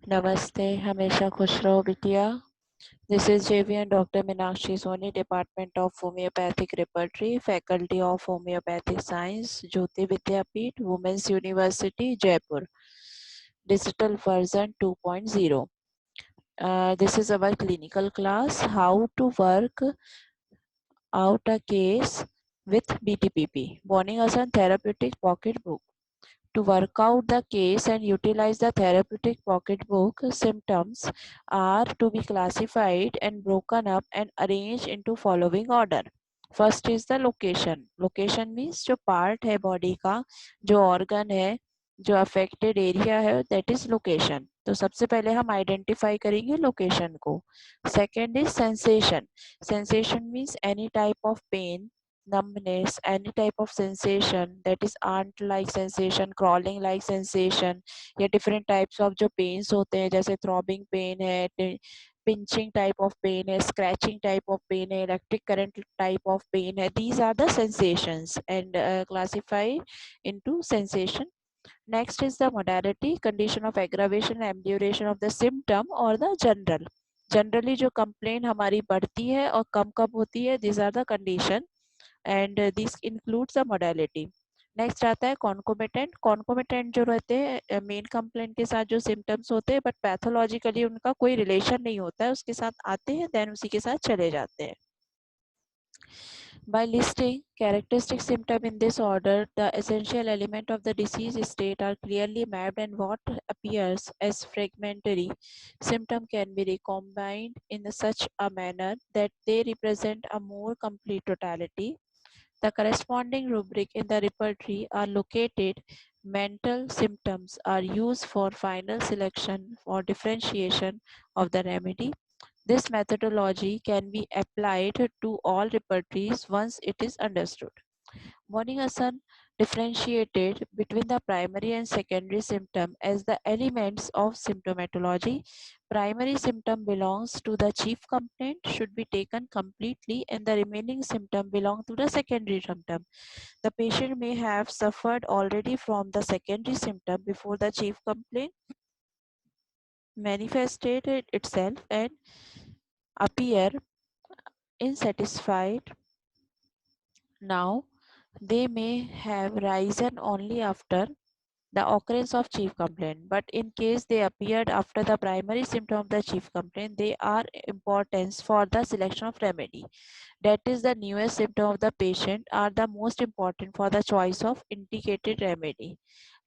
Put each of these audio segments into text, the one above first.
नमस्ते, हमेशा खुश रहो बिटिया। This is JVN Dr. Meenakshi Soni, Department of Homeopathic Repertory, Faculty of Homeopathic Science, Jyoti Vidyapeeth, Women's University, Jaipur. Digital version 2.0. This is our clinical class, how to work out a case with BTPP, Bonning Asan Therapeutic Pocket Book. To work out the case and utilize the therapeutic pocketbook, symptoms are to be classified and broken up and arranged into following order. First is the location. Location means जो part है body का, जो organ है, जो affected area है, that is location. तो सबसे पहले हम identify करेंगे location को. Second is sensation. Sensation means any type of pain, numbness, any type of sensation, that is ant like sensation, crawling like sensation, या different types of जो pains होते हैं जैसे throbbing pain है, pinching type of pain है, scratching type of pain है, electric current type of pain है. These are the sensations and classify into sensation. Next is the modality, condition of aggravation and amelioration of the symptom or the general. Generally जो complaint हमारी बढ़ती है और कम कब होती है, these are the condition and this includes the modality. Next आता है कॉन्कोमिटेंट. कॉन्कोमिटेंट जो रहते हैं मेन कंप्लेंट के साथ जो सिम्टम्स होते हैं बट पैथोलॉजिकली उनका कोई रिलेशन नहीं होता है, उसके साथ आते हैं देन उसी के साथ चले जाते हैं. By listing characteristic symptom in this order, the essential element of the disease state are clearly mapped and what appears as fragmentary symptom can be recombined in such a manner that they represent a more complete totality. The corresponding rubric in the repertory are located. Mental symptoms are used for final selection or differentiation of the remedy. This methodology can be applied to all repertories once it is understood. Morning differentiated between the primary and secondary symptom as the elements of symptomatology. Primary symptom belongs to the chief complaint, should be taken completely, and the remaining symptom belong to the secondary symptom. The patient may have suffered already from the secondary symptom before the chief complaint manifested itself and appear insatisfied. Now, they may have risen only after the occurrence of chief complaint, but in case they appeared after the primary symptom of the chief complaint, they are importance for the selection of remedy. That is, the newest symptom of the patient are the most important for the choice of indicated remedy.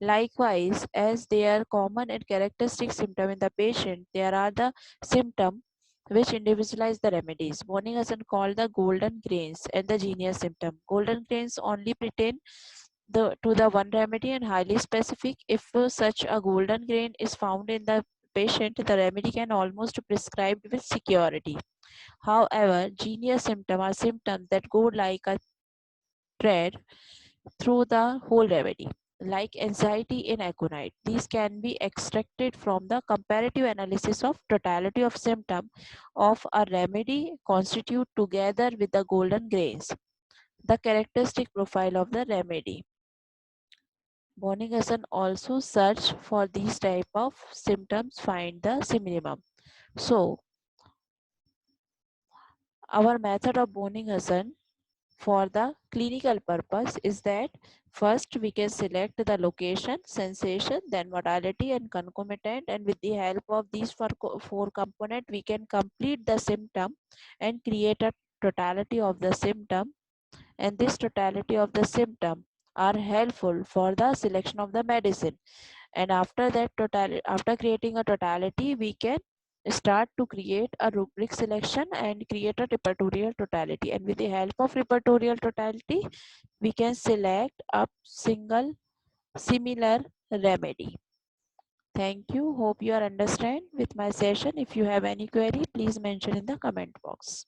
Likewise, as they are common and characteristic symptom in the patient, there are the symptom which individualize the remedies. Bonninghausen called the golden grains and the genius symptom. Golden grains only pertain to the one remedy and highly specific. If such a golden grain is found in the patient, the remedy can almost be prescribed with security. However, genius symptoms are symptoms that go like a thread through the whole remedy, like anxiety in aconite. These can be extracted from the comparative analysis of totality of symptom of a remedy constitute together with the golden grains, the characteristic profile of the remedy. Bonninghausen also search for these type of symptoms, find the minimum. So, our method of Bonninghausen for the clinical purpose is that first we can select the location, sensation, then modality and concomitant, and with the help of these four components we can complete the symptom and create a totality of the symptom, and this totality of the symptom are helpful for the selection of the medicine. And after that after creating a totality we can start to create a rubric selection and create a repertorial totality, and with the help of repertorial totality we can select a single similar remedy. Thank you. Hope you are understand with my session. If you have any query, please mention in the comment box.